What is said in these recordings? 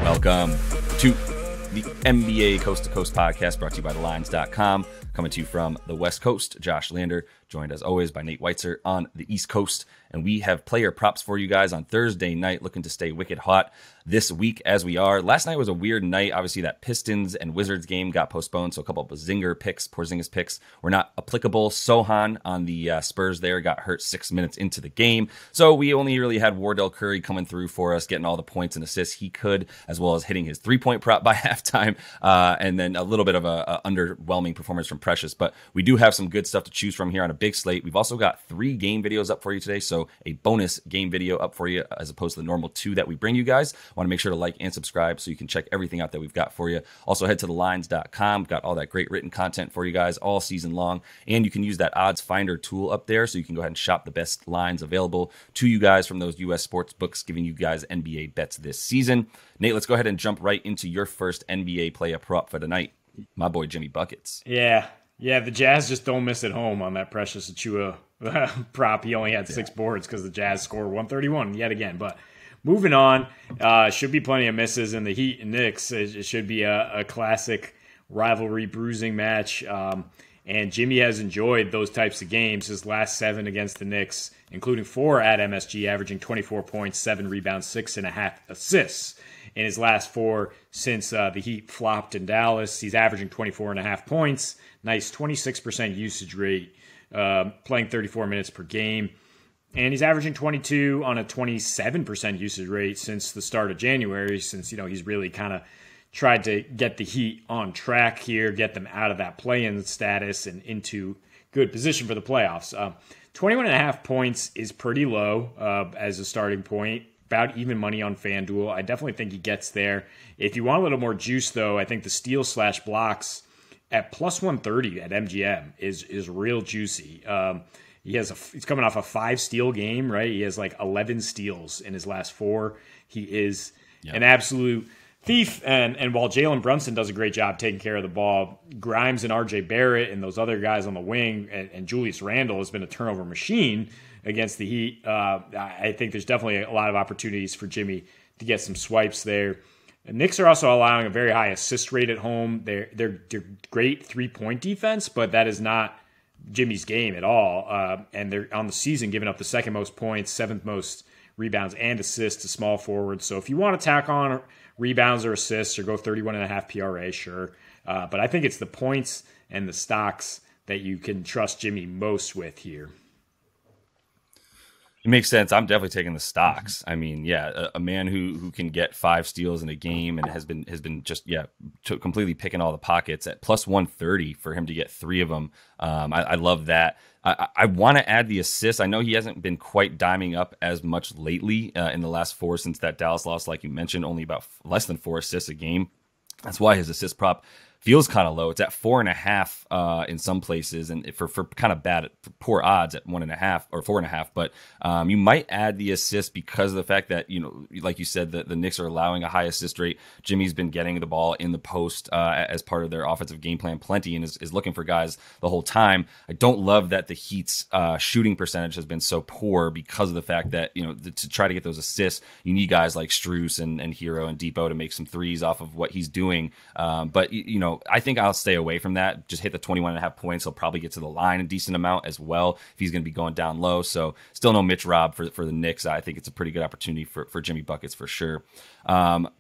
Welcome to the NBA Coast to Coast podcast brought to you by thelines.com. Coming to you from the West Coast, Josh Lander, joined as always by Nate Weitzer on the East Coast. And we have player props for you guys on Thursday night, looking to stay wicked hot this week as we are. Last night was a weird night. Obviously, that Pistons and Wizards game got postponed, so a couple of Porzingis picks were not applicable. Sohan on the Spurs there got hurt 6 minutes into the game. So we only really had Wardell Curry coming through for us, getting all the points and assists he could, as well as hitting his three-point prop by halftime, and then a little bit of a underwhelming performance from Precious. But we do have some good stuff to choose from here on a big slate. We've also got 3 game videos up for you today, so a bonus game video up for you as opposed to the normal 2 that we bring you guys. Want to make sure to like and subscribe so you can check everything out that we've got for you. Also head to thelines.com. We've got all that great written content for you guys all season long, and you can use that odds finder tool up there so you can go ahead and shop the best lines available to you guys from those US sports books, giving you guys NBA bets this season. Nate, let's go ahead and jump right into your first NBA player prop for tonight. My boy Jimmy Buckets. Yeah, the Jazz just don't miss at home on that Precious Achiuwa prop. He only had 6 boards because the Jazz scored 131 yet again. But moving on, should be plenty of misses in the Heat and Knicks. It should be a classic rivalry bruising match. And Jimmy has enjoyed those types of games. His last 7 against the Knicks, including 4 at MSG, averaging 24 points, 7 rebounds, 6.5 assists. In his last 4 since the Heat flopped in Dallas, he's averaging 24.5 points. Nice 26% usage rate, playing 34 minutes per game. And he's averaging 22 on a 27% usage rate since the start of January, since, he's really kind of tried to get the Heat on track here, get them out of that play-in status and into good position for the playoffs. 21.5 points is pretty low as a starting point. About even money on FanDuel. I definitely think he gets there. If you want a little more juice, though, I think the steal/blocks at plus 130 at MGM is real juicy. He's coming off a 5 steal game, right? He has like 11 steals in his last 4. He is an absolute thief. And while Jalen Brunson does a great job taking care of the ball, Grimes and RJ Barrett and those other guys on the wing and Julius Randle has been a turnover machine against the Heat. I think there's definitely a lot of opportunities for Jimmy to get some swipes there. The Knicks are also allowing a very high assist rate at home. They're great 3-point defense, but that is not Jimmy's game at all. And they're on the season giving up the 2nd most points, 7th most rebounds and assists to small forwards. So if you want to tack on rebounds or assists or go 31.5 PRA, sure. But I think it's the points and the stocks that you can trust Jimmy most with here. It makes sense. I'm definitely taking the stocks. I mean, a man who can get 5 steals in a game and has been just completely picking all the pockets at plus 130 for him to get 3 of them. I love that. I want to add the assists. I know he hasn't been quite diming up as much lately in the last 4 since that Dallas loss, like you mentioned, only about less than 4 assists a game. That's why his assist prop feels kind of low. It's at 4.5 in some places, and for kind of poor odds at 1.5 or 4.5. But you might add the assist because of the fact that, like you said, the Knicks are allowing a high assist rate. Jimmy's been getting the ball in the post as part of their offensive game plan plenty and is looking for guys the whole time. I don't love that the Heat's shooting percentage has been so poor because of the fact that, to try to get those assists, you need guys like Strus and Hero and Depot to make some threes off of what he's doing. But, I think I'll stay away from that. Just hit the 21.5 points. He'll probably get to the line a decent amount as well if he's going to be going down low. So still no Mitch Robb for the Knicks. I think it's a pretty good opportunity for Jimmy Buckets for sure.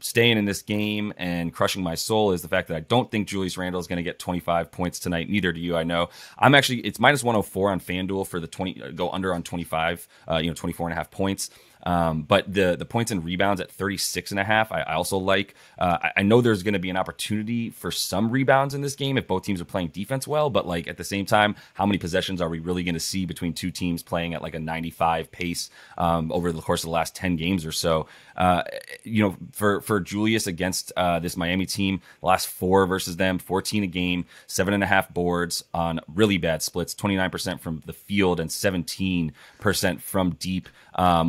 Staying in this game and crushing my soul is the fact that I don't think Julius Randle is going to get 25 points tonight. Neither do you, I know. It's minus 104 on FanDuel for the 20, go under on 25, 24.5 points. But the points and rebounds at 36.5, I also like. I know there's going to be an opportunity for some rebounds in this game if both teams are playing defense well, but like at the same time, how many possessions are we really going to see between 2 teams playing at like a 95 pace over the course of the last 10 games or so? For Julius against this Miami team, the last 4 versus them, 14 a game, 7.5 boards on really bad splits, 29% from the field and 17% from deep,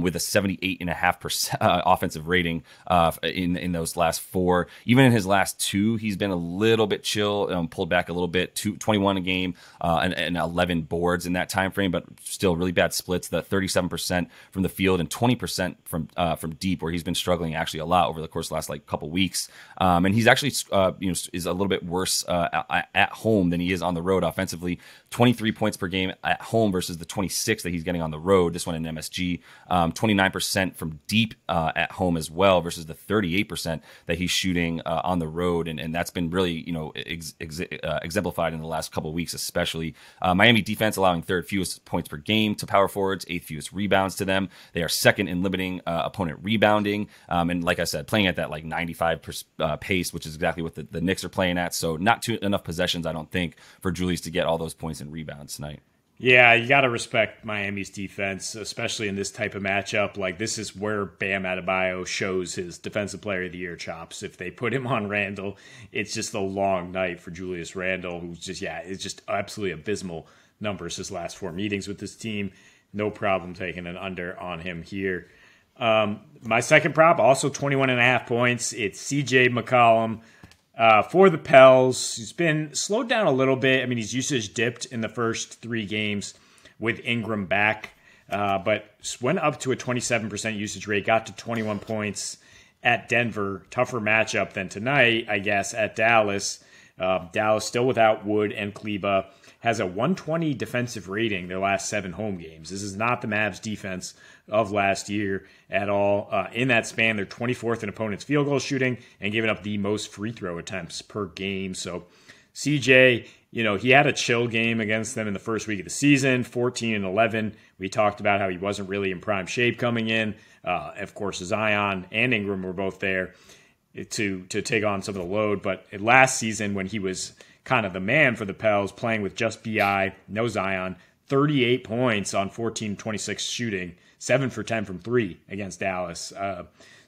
with a 78.5% offensive rating in those last 4. Even in his last 2, he's been a little bit chill, pulled back a little bit, 21 a game and 11 boards in that time frame, but still really bad splits. The 37% from the field and 20% from deep, where he's been struggling actually a lot over the course of the last couple weeks. And he's actually is a little bit worse at home than he is on the road offensively. 23 points per game at home versus the 26 that he's getting on the road. This one in MSG, 29% from deep at home as well versus the 38% that he's shooting on the road, and that's been really exemplified in the last couple of weeks, especially. Miami defense allowing 3rd fewest points per game to power forwards, 8th fewest rebounds to them. They are 2nd in limiting opponent rebounding, and like I said, playing at that 95 pace, which is exactly what the Knicks are playing at. So not enough possessions, I don't think, for Julius to get all those points and rebounds tonight. Yeah, you got to respect Miami's defense, especially in this type of matchup. This is where Bam Adebayo shows his Defensive Player of the Year chops. If they put him on Randle, it's just a long night for Julius Randle, who's it's just absolutely abysmal numbers his last 4 meetings with this team. No problem taking an under on him here. My second prop, also 21.5 points. It's CJ McCollum. For the Pels, he's been slowed down a little bit. I mean, his usage dipped in the first 3 games with Ingram back, but went up to a 27% usage rate, got to 21 points at Denver. Tougher matchup than tonight, I guess, at Dallas. Dallas still without Wood and Kleba. Has a 120 defensive rating their last 7 home games. This is not the Mavs defense of last year at all. In that span, they're 24th in opponents' field goal shooting and giving up the most free throw attempts per game. So CJ, he had a chill game against them in the first week of the season, 14-11. We talked about how he wasn't really in prime shape coming in. Of course, Zion and Ingram were both there to take on some of the load. But last season, when he was kind of the man for the Pels, playing with just BI, no Zion, 38 points on 14-26 shooting, 7 for 10 from 3 against Dallas.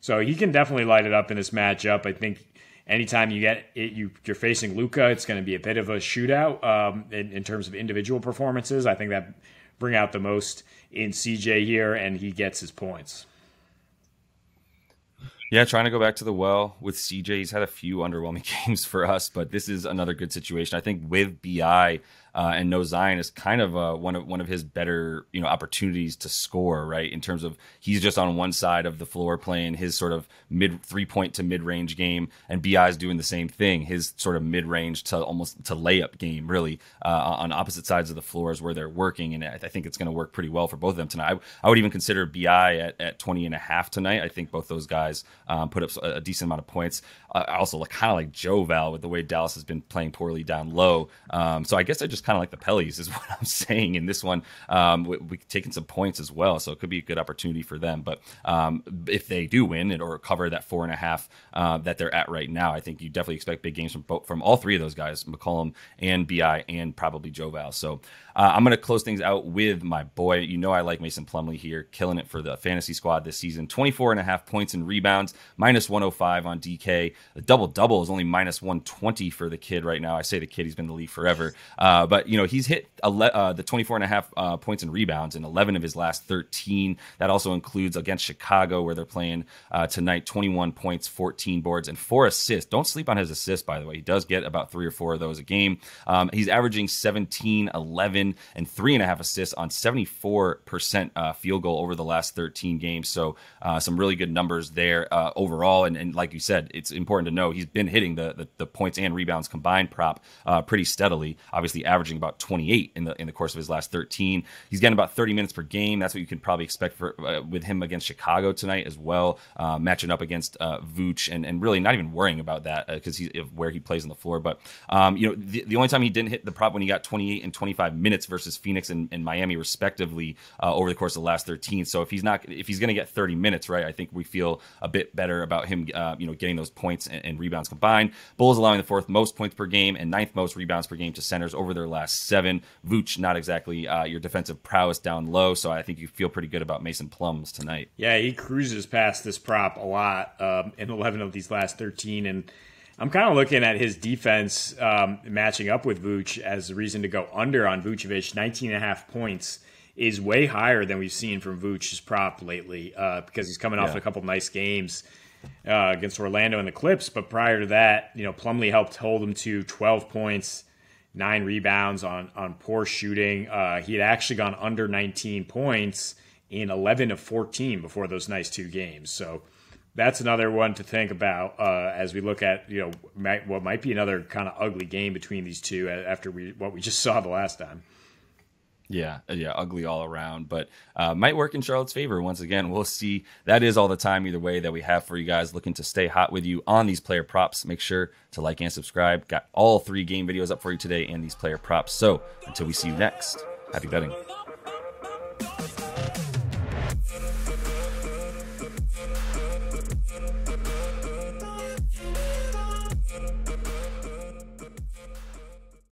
So he can definitely light it up in this matchup. I think anytime you're facing Luka, it's going to be a bit of a shootout in terms of individual performances. I think that bring out the most in CJ here, and he gets his points. Yeah, trying to go back to the well with CJ. He's had a few underwhelming games for us, but this is another good situation. I think with BI and no Zion is kind of one of his better opportunities to score, right? In terms of he's just on one side of the floor playing his sort of mid 3-point to mid range game, and BI is doing the same thing, his sort of mid range to almost to layup game, really on opposite sides of the floors where they're working, and I think it's going to work pretty well for both of them tonight. I would even consider BI at 20.5 tonight. I think both those guys put up a decent amount of points. I also kind of like Joe Val with the way Dallas has been playing poorly down low. So I guess I just kind of like the Pellies is what I'm saying in this one. We've taken some points as well, so it could be a good opportunity for them. But if they do win it or cover that 4.5 that they're at right now, I think you definitely expect big games from all 3 of those guys, McCollum and BI and probably Joe Val. So I'm going to close things out with my boy. I like Mason Plumlee here, killing it for the fantasy squad this season. 24.5 points and rebounds, minus 105 on DK. The double-double is only minus 120 for the kid right now. I say the kid, he's been in the league forever. But he's hit the 24.5 points and rebounds in 11 of his last 13. That also includes against Chicago, where they're playing tonight, 21 points, 14 boards, and 4 assists. Don't sleep on his assists, by the way. He does get about 3 or 4 of those a game. He's averaging 17, 11, and 3.5 assists on 74% field goal over the last 13 games. So some really good numbers there overall. And like you said, it's important to know he's been hitting the points and rebounds combined prop pretty steadily, obviously averaging about 28 in the course of his last 13. He's getting about 30 minutes per game. That's what you can probably expect with him against Chicago tonight as well, matching up against Vooch, and really not even worrying about that because he's where he plays on the floor. But the only time he didn't hit the prop when he got 28 and 25 minutes versus Phoenix and Miami respectively over the course of the last 13. So if he's going to get 30 minutes, right, I think we feel a bit better about him getting those points and rebounds combined. Bulls allowing the 4th most points per game and 9th most rebounds per game to centers over their last 7. Vooch, not exactly your defensive prowess down low, so I think you feel pretty good about Mason Plums tonight. Yeah, he cruises past this prop a lot in 11 of these last 13, and I'm kind of looking at his defense matching up with Vooch as a reason to go under on Vucevic. 19.5 points is way higher than we've seen from Vooch's prop lately, because he's coming off a couple nice games against Orlando and the Clips. But prior to that, Plumlee helped hold him to 12 points, 9 rebounds on poor shooting. He had actually gone under 19 points in 11 of 14 before those nice 2 games. So that's another one to think about as we look at what might be another kind of ugly game between these two after what we just saw the last time. Yeah, ugly all around, but might work in Charlotte's favor. Once again, we'll see. That is all the time either way that we have for you guys looking to stay hot with you on these player props. Make sure to like and subscribe. Got all 3 game videos up for you today and these player props. So until we see you next, happy betting.